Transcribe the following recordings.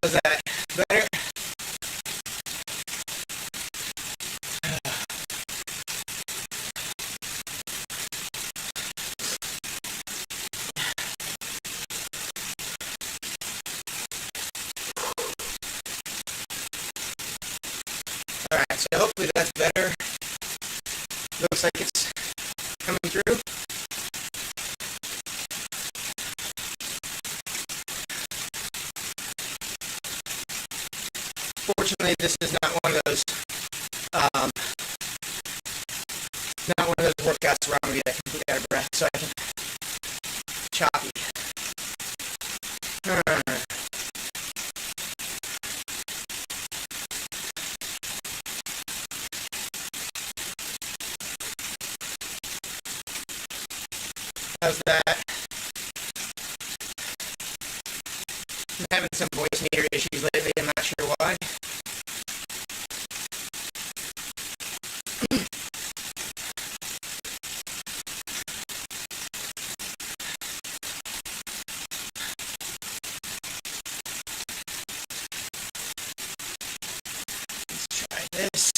How's that? Better? Alright, so hopefully that's better. Looks like it's coming through. Fortunately, this is not one of those workouts where I'm gonna get completely out of breath, so I can choppy. How's that? I'm having some voice meter issues lately, I'm not sure why. Let's try this.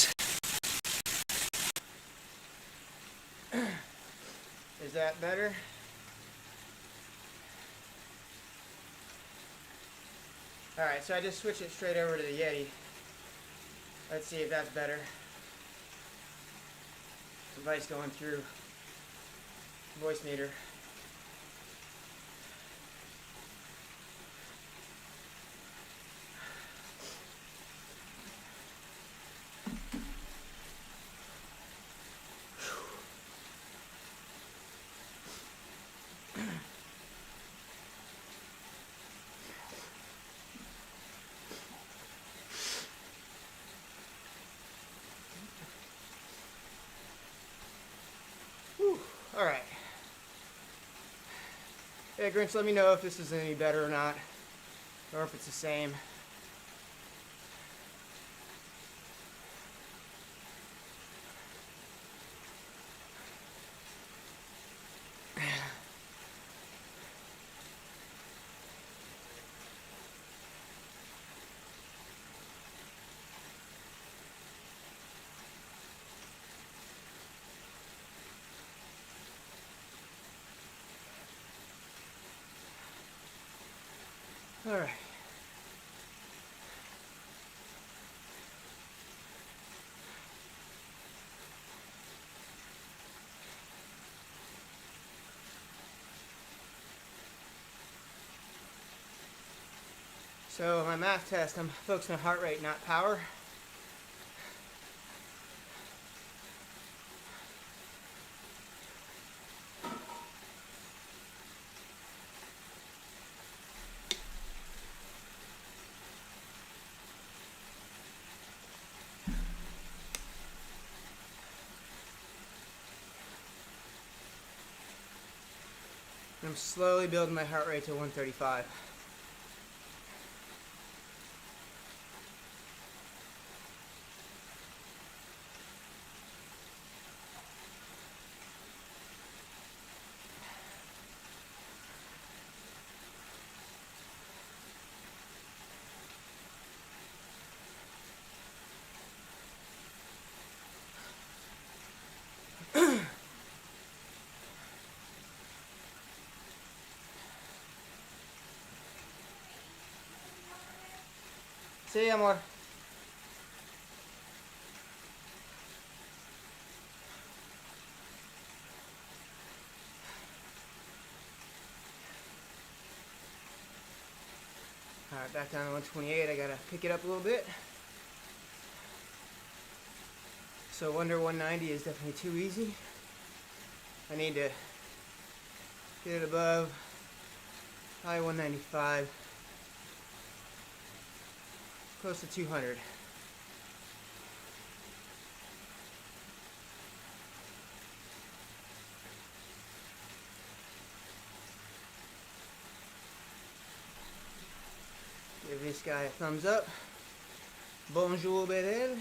Is that better? Alright, so I just switched it straight over to the Yeti. Let's see if that's better. Device going through voice meter. Alright. Yeah, Grinch, let me know if this is any better or not, or if it's the same. Alright. So my MAF test, I'm focusing on heart rate, not power. I'm slowly building my heart rate to 135. Sí, amor. Alright, back down to 128. I gotta pick it up a little bit. So under 190 is definitely too easy. I need to get it above high 195. Close to 200. Give this guy a thumbs up. Bonjour, Bedel.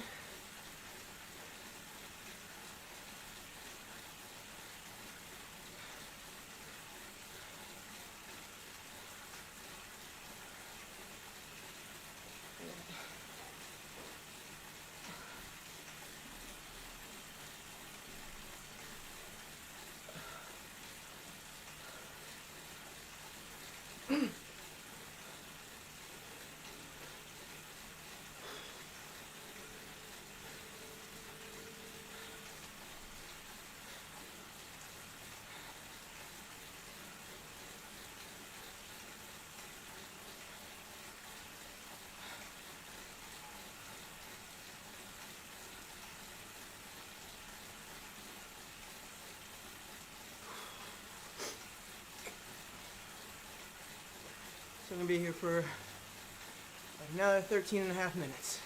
gonna be here for another 13 and a half minutes.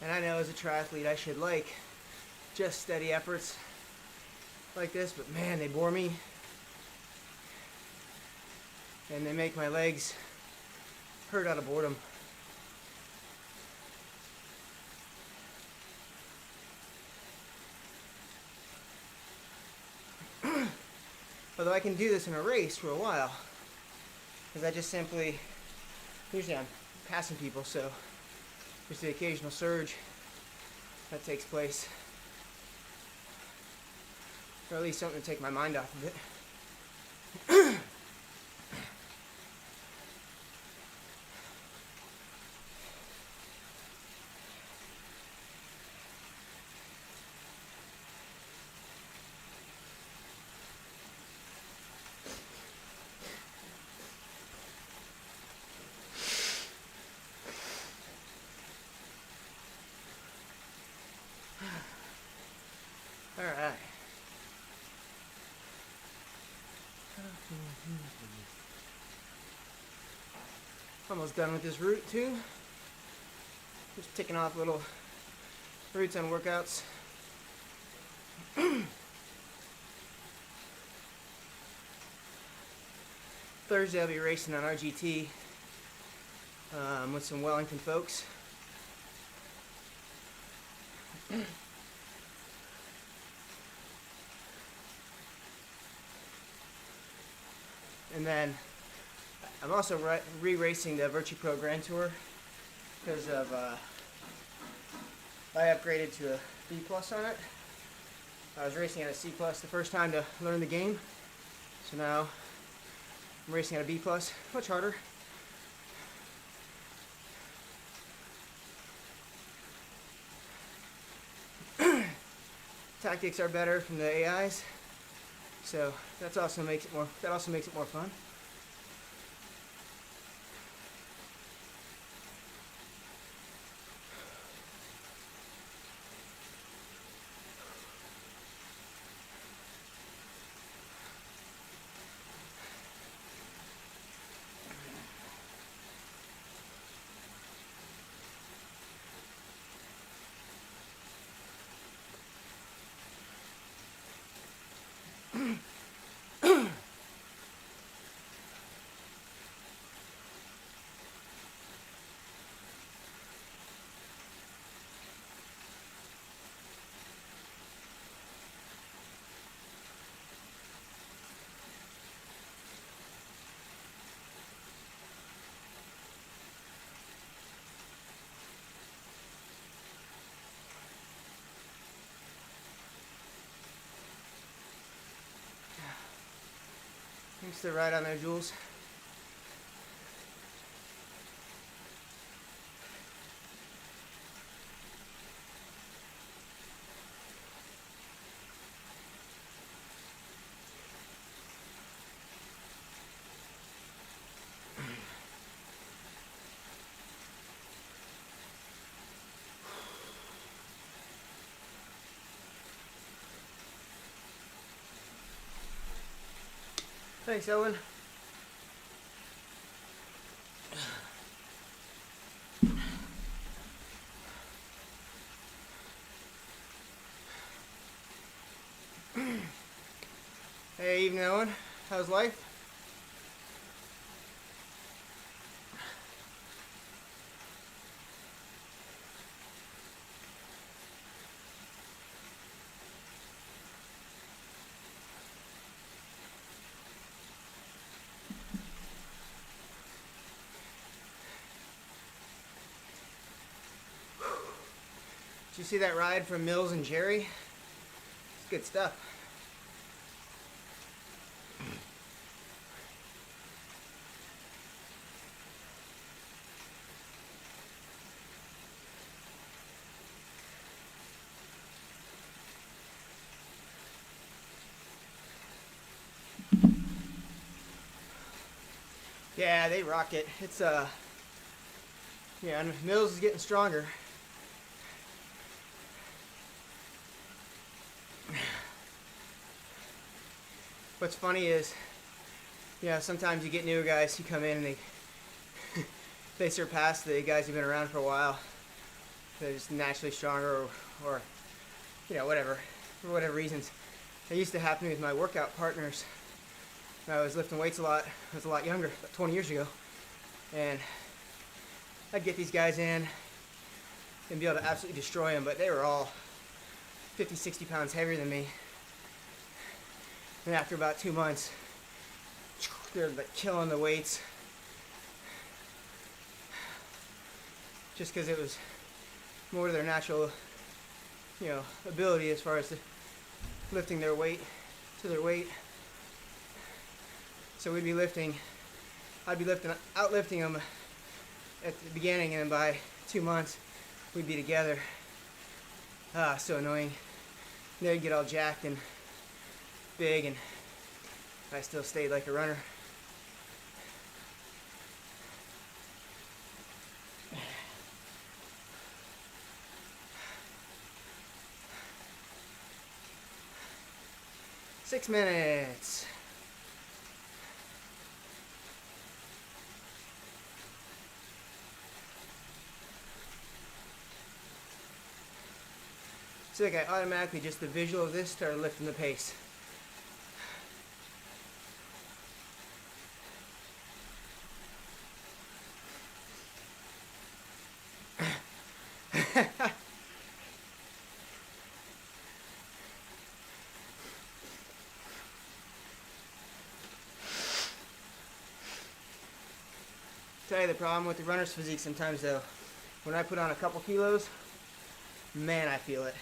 And I know as a triathlete I should like just steady efforts like this, but man, they bore me. And they make my legs hurt out of boredom. Although I can do this in a race for a while, because I just simply, usually I'm passing people, so there's the occasional surge that takes place, or at least something to take my mind off of it. All right. Almost done with this route too. Just ticking off little routes on workouts. Thursday I'll be racing on RGT with some Wellington folks. And then I'm also re-racing the Virtue Pro Grand Tour because of I upgraded to a B+ on it. I was racing at a C+ the first time to learn the game, so now I'm racing at a B+, much harder. Tactics are better from the AIs, so that also makes it more fun. Thanks to right on there, Jules. Thanks, Owen. Hey, evening, Owen. How's life? Did you see that ride from Mills and Jerry? It's good stuff. Yeah, they rock it. It's yeah, and Mills is getting stronger. What's funny is, yeah, sometimes you get newer guys who come in and they they surpass the guys who've been around for a while. They're just naturally stronger, or you know, whatever, for whatever reasons. It used to happen with my workout partners. I was lifting weights a lot. I was a lot younger, about 20 years ago, and I'd get these guys in and be able to absolutely destroy them, but they were all 50, 60 pounds heavier than me. And after about 2 months, they're like killing the weights, just because it was more to their natural, you know, ability as far as lifting their weight to their weight. So we'd be lifting, I'd be outlifting them at the beginning, and then by 2 months, we'd be together. So annoying. They'd get all jacked and big, and I still stayed like a runner. Six minutes. So like I automatically, just the visual of this, started lifting the pace. Tell you the problem with the runner's physique sometimes though, when I put on a couple kilos, man, I feel it.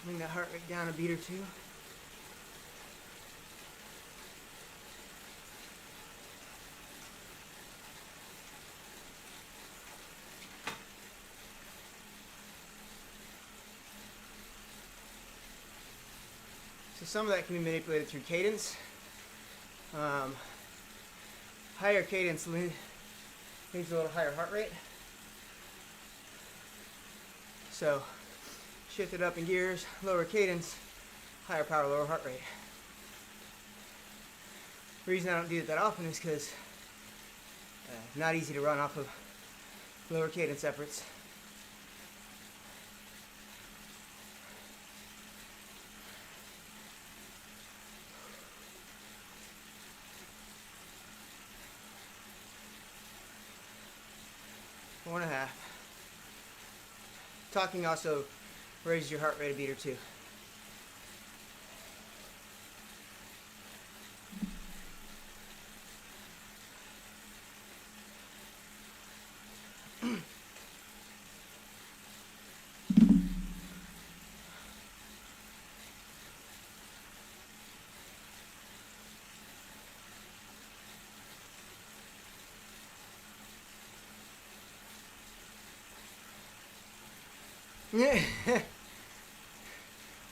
Bring that heart rate down a beat or two. So some of that can be manipulated through cadence. Higher cadence leads a little higher heart rate. So shift it up in gears, lower cadence, higher power, lower heart rate. The reason I don't do it that often is because not easy to run off of lower cadence efforts. Four and a half. Talking also raises your heart rate a beat or two.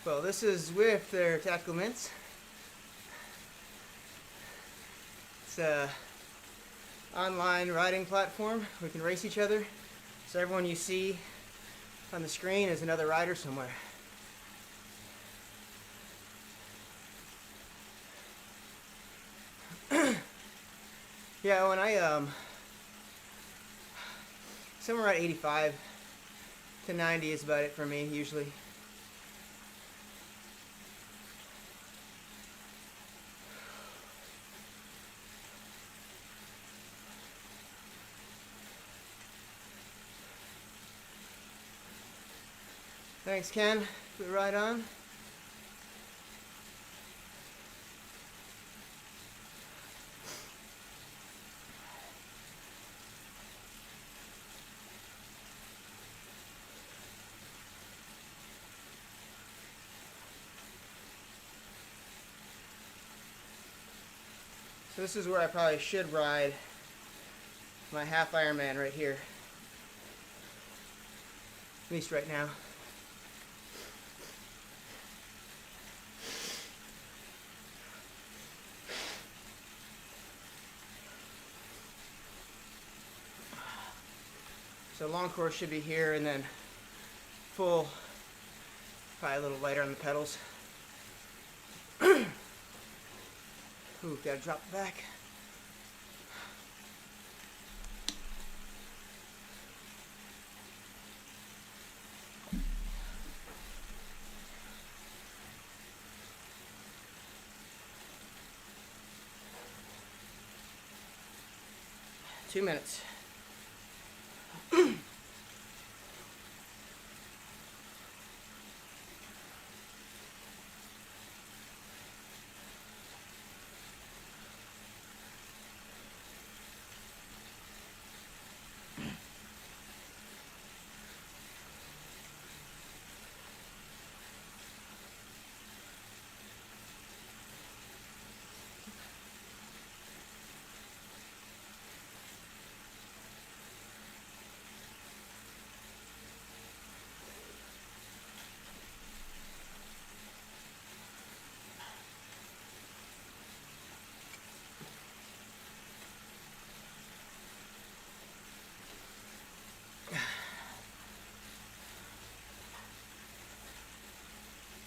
Well, this is with their tactical mints. It's a online riding platform. We can race each other. So everyone you see on the screen is another rider somewhere. Yeah, when I somewhere around 85 to 90 is about it for me usually. Thanks, Ken. Put it right on. So this is where I probably should ride my half Ironman right here. At least right now. So long course should be here, and then full, probably a little lighter on the pedals. Ooh, gotta drop it back. Two minutes.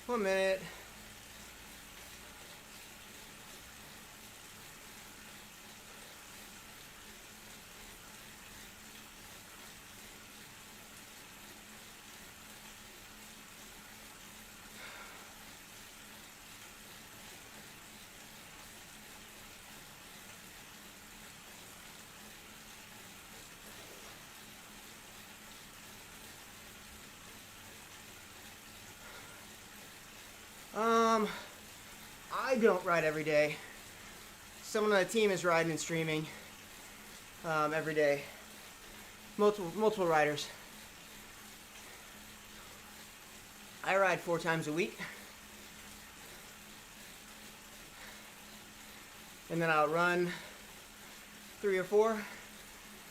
One minute. I don't ride every day. Someone on the team is riding and streaming every day. Multiple riders. I ride 4 times a week. And then I'll run 3 or 4,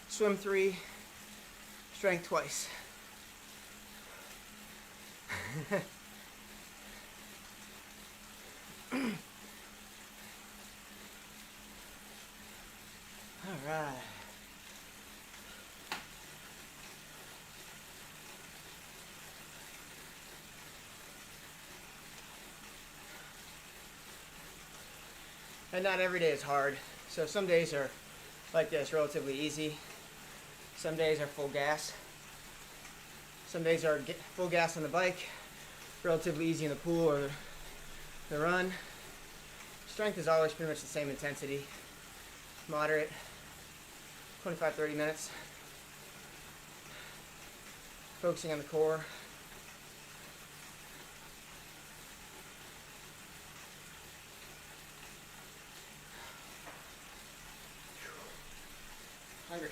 swim 3, strength twice. All right. And not every day is hard. So some days are like this, relatively easy. Some days are full gas. Some days are full gas on the bike, relatively easy in the pool or the run. Strength is always pretty much the same intensity. Moderate, 25-30 minutes. Focusing on the core. Hungry.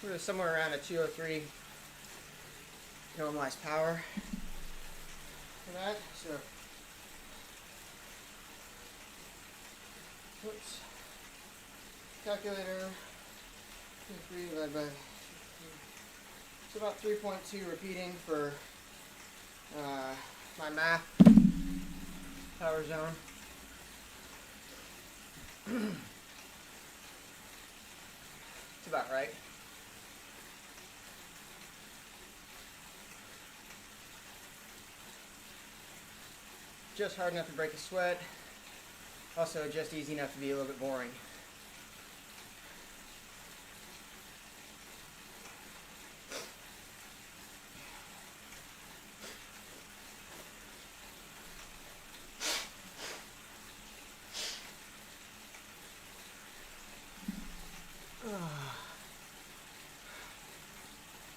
We're somewhere around a 203 normalized power for that. So, whoops, calculator, 3 divided by, it's about 3.2 repeating for my MAF power zone. It's about right. Just hard enough to break a sweat. Also just easy enough to be a little bit boring.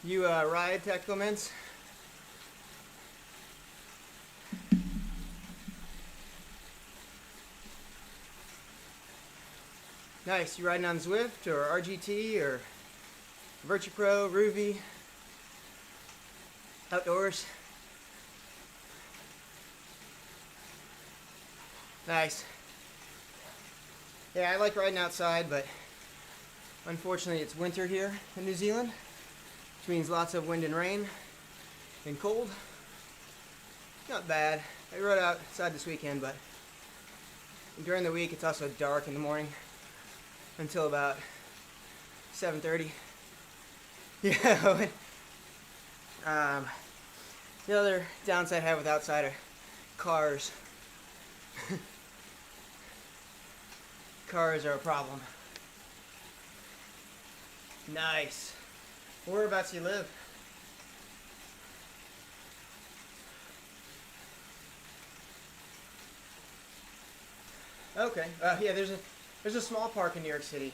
You ride tactical mints? Nice. You riding on Zwift or RGT or VirtuPro, Ruby? Outdoors? Nice. Yeah, I like riding outside, but unfortunately it's winter here in New Zealand, which means lots of wind and rain and cold. Not bad. I rode outside this weekend, but during the week it's also dark in the morning until about 7:30. Yeah. The other downside I have with outside are cars. Cars are a problem. Nice. Whereabouts do you live? Okay. Yeah, there's a small park in New York City.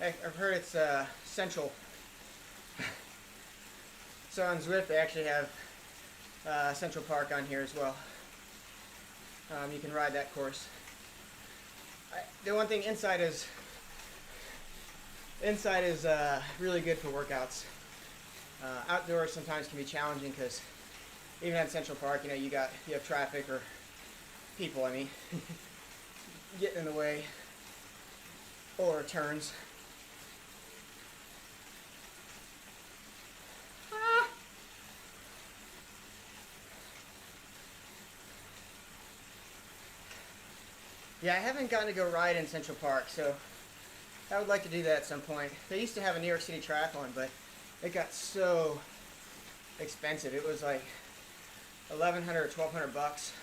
I've heard it's central. So on Zwift they actually have Central Park on here as well. You can ride that course. The one thing inside is really good for workouts. Outdoors sometimes can be challenging because even at Central Park, you know, you have traffic or people. I mean, getting in the way or turns. Yeah, I haven't gotten to go ride in Central Park, so I would like to do that at some point. They used to have a New York City triathlon, but it got so expensive. It was like $1,100 or $1,200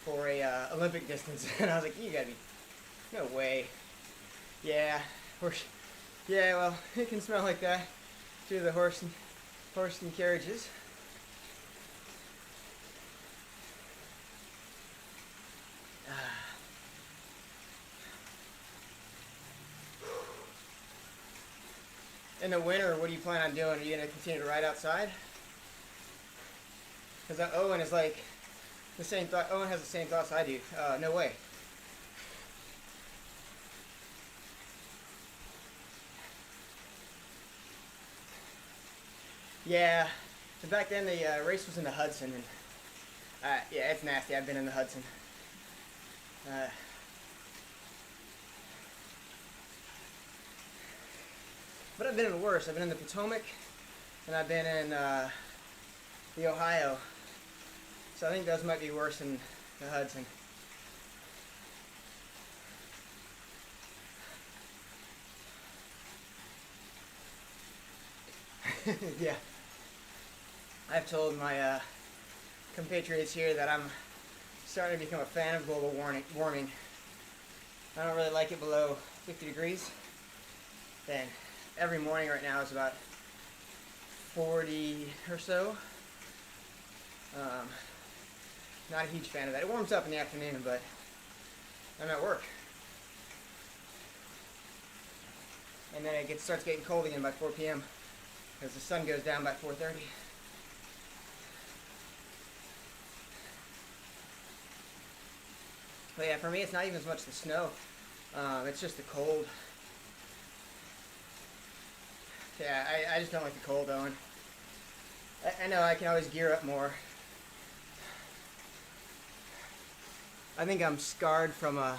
for a Olympic distance, and I was like, you gotta be, no way. Yeah, yeah. Well, it can smell like that through the horse and carriages. In the winter, what do you plan on doing? Are you going to continue to ride outside? Because Owen is like the same thought. Owen has the same thoughts I do. No way. Yeah. So back then the race was in the Hudson, and yeah, it's nasty. I've been in the Hudson. But I've been in worse. I've been in the Potomac, and I've been in the Ohio. So I think those might be worse than the Hudson. Yeah. I've told my compatriots here that I'm starting to become a fan of global warming. I don't really like it below 50 degrees. Then every morning right now is about 40 or so. Not a huge fan of that. It warms up in the afternoon, but I'm at work. And then it starts getting cold again by 4 p.m. because the sun goes down by 4:30. But yeah, for me it's not even as much the snow. It's just the cold. Yeah, I just don't like the cold, Owen. I know I can always gear up more. I think I'm scarred from a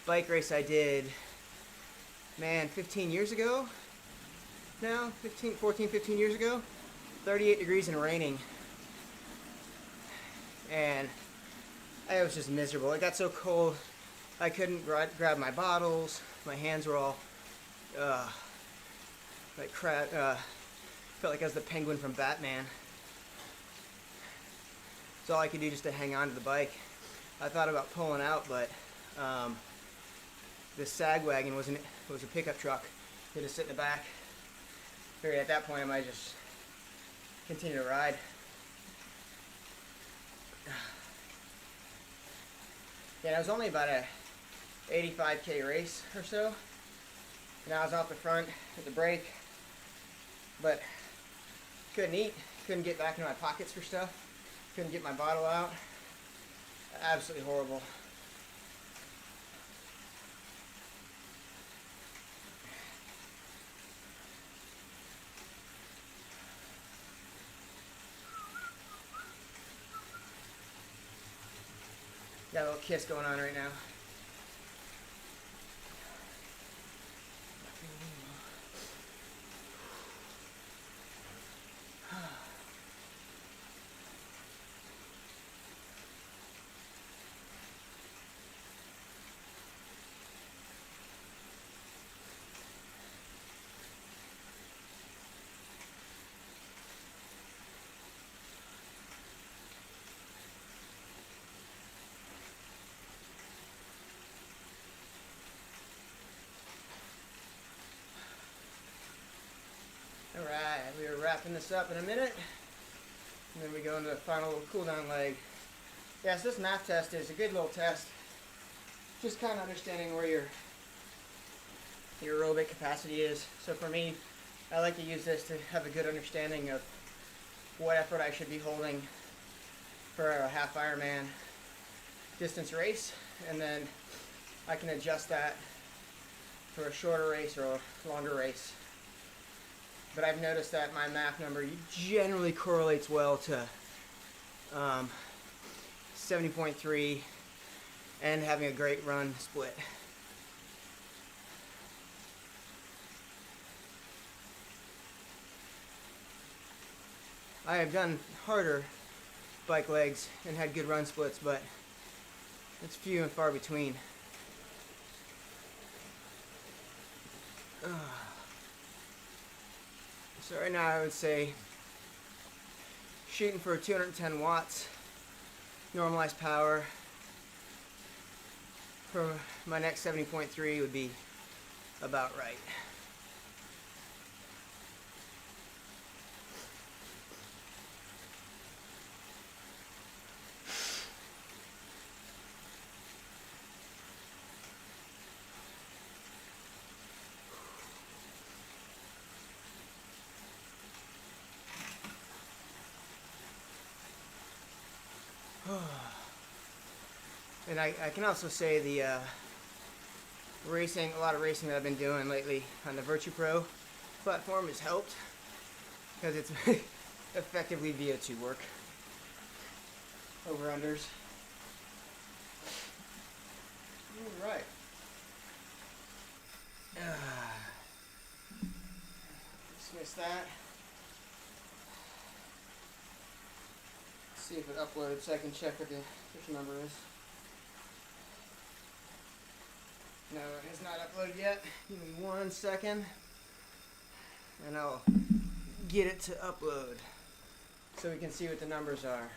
bike race I did, man, 15 years ago now? 14, 15 years ago? 38 degrees and raining. And it was just miserable. It got so cold, I couldn't grab my bottles. My hands were all, like crap. Felt like I was the penguin from Batman. It's all I could do just to hang on to the bike. I thought about pulling out, but the sag wagon was a pickup truck. You had to sit in the back. Figured at that point I might just continue to ride. Yeah, it was only about a 85K race or so. And I was off the front with the brake, but couldn't eat, couldn't get back into my pockets for stuff, couldn't get my bottle out. Absolutely horrible. Got a little kiss going on right now. Alright, we are wrapping this up in a minute, and then we go into the final little cool down leg. Yeah, so this MAF test is a good little test, just kind of understanding where your aerobic capacity is. So for me, I like to use this to have a good understanding of what effort I should be holding for a half Ironman distance race, and then I can adjust that for a shorter race or a longer race. But I've noticed that my MAF number generally correlates well to 70.3 and having a great run split. I have done harder bike legs and had good run splits, but it's few and far between. So right now I would say shooting for 210 watts, normalized power. For my next 70.3 would be about right. And I can also say the racing, a lot of racing that I've been doing lately on the Virtue Pro platform has helped, because it's effectively VO2 work. Over-unders. Alright. Dismiss that. See if it uploads so I can check what the official number is. No, it has not uploaded yet. Give me 1 second and I'll get it to upload so we can see what the numbers are.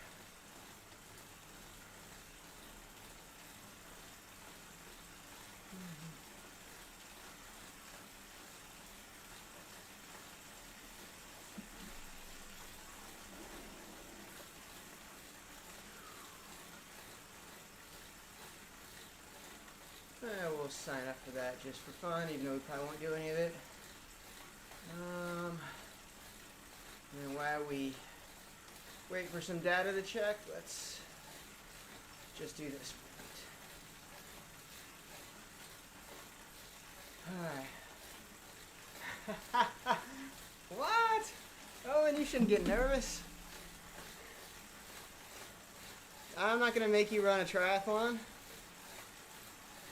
We'll sign up for that just for fun, even though we probably won't do any of it. And while we wait for some data to check, let's just do this. Alright. What? Oh, and you shouldn't get nervous. I'm not going to make you run a triathlon.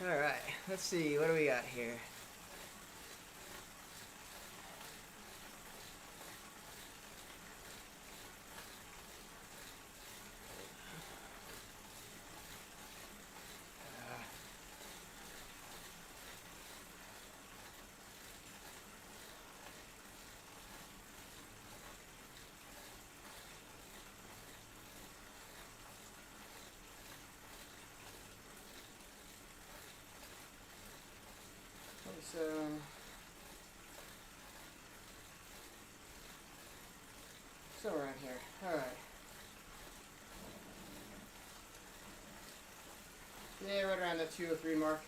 Alright, let's see, what do we got here? So around here. Alright. Yeah, right around the 203 mark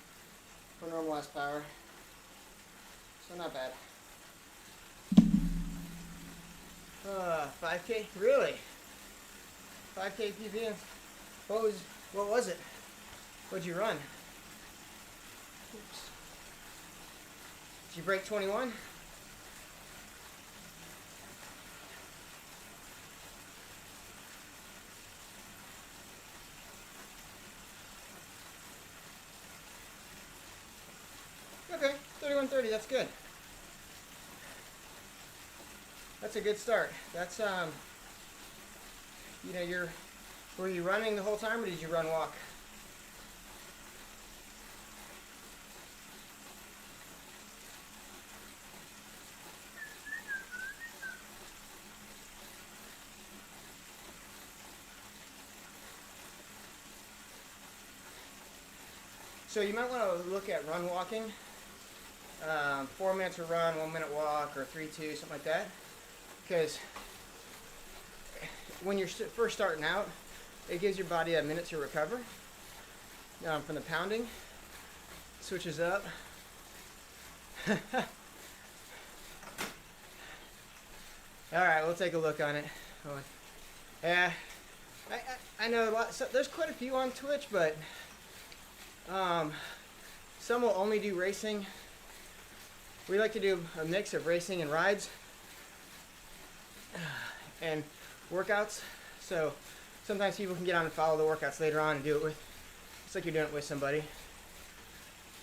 for normalized power. So not bad. 5K? Really? 5K PB? What was it? What'd you run? Oops. Did you break 21? Okay, 31:30, that's good. That's a good start. That's, you know, were you running the whole time or did you run walk? So you might want to look at run walking. 4 minutes a run, 1 minute walk, or 3-2, something like that. Because when you're first starting out, it gives your body a minute to recover from the pounding. Switches up. Alright, we'll take a look on it. Yeah, I know a lot. So there's quite a few on Twitch, but some will only do racing. We like to do a mix of racing and rides and workouts. So sometimes people can get on and follow the workouts later on and do it with, it's like you're doing it with somebody.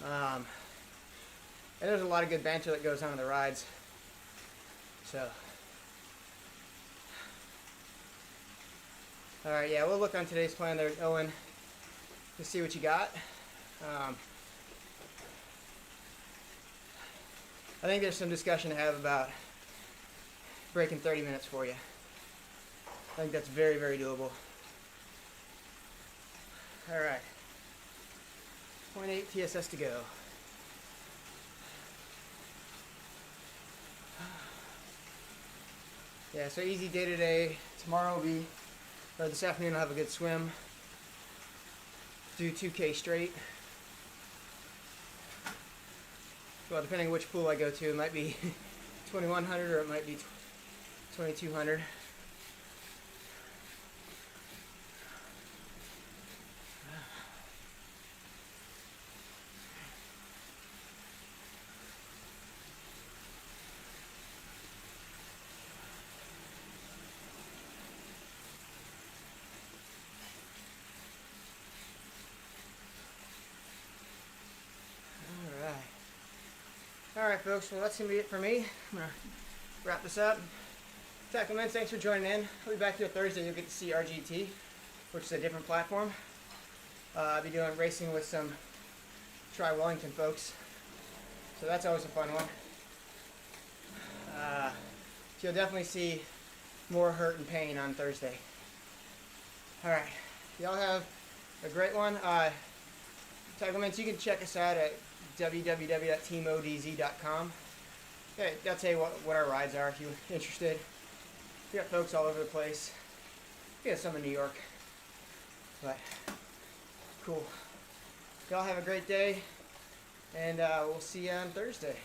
And there's a lot of good banter that goes on in the rides. So, all right, yeah, we'll look on today's plan there, Owen, to see what you got. I think there's some discussion to have about breaking 30 minutes for you. I think that's very, very doable. All right. 0.8 TSS to go. Yeah, so easy day today. Tomorrow will be, or this afternoon I'll have a good swim. Do 2K straight. Well, depending on which pool I go to, it might be 2100 or it might be 2200. Alright folks, well that's going to be it for me. I'm going to wrap this up. Cyclists, thanks for joining in. I'll be back here Thursday. You'll get to see RGT, which is a different platform. I'll be doing racing with some Tri-Wellington folks. So that's always a fun one. So you'll definitely see more hurt and pain on Thursday. Alright, y'all have a great one. Cyclists, you can check us out at www.teamodz.com. Yeah, I'll tell you what our rides are if you're interested. We got folks all over the place. We got some in New York. But, cool. Y'all have a great day, and we'll see you on Thursday.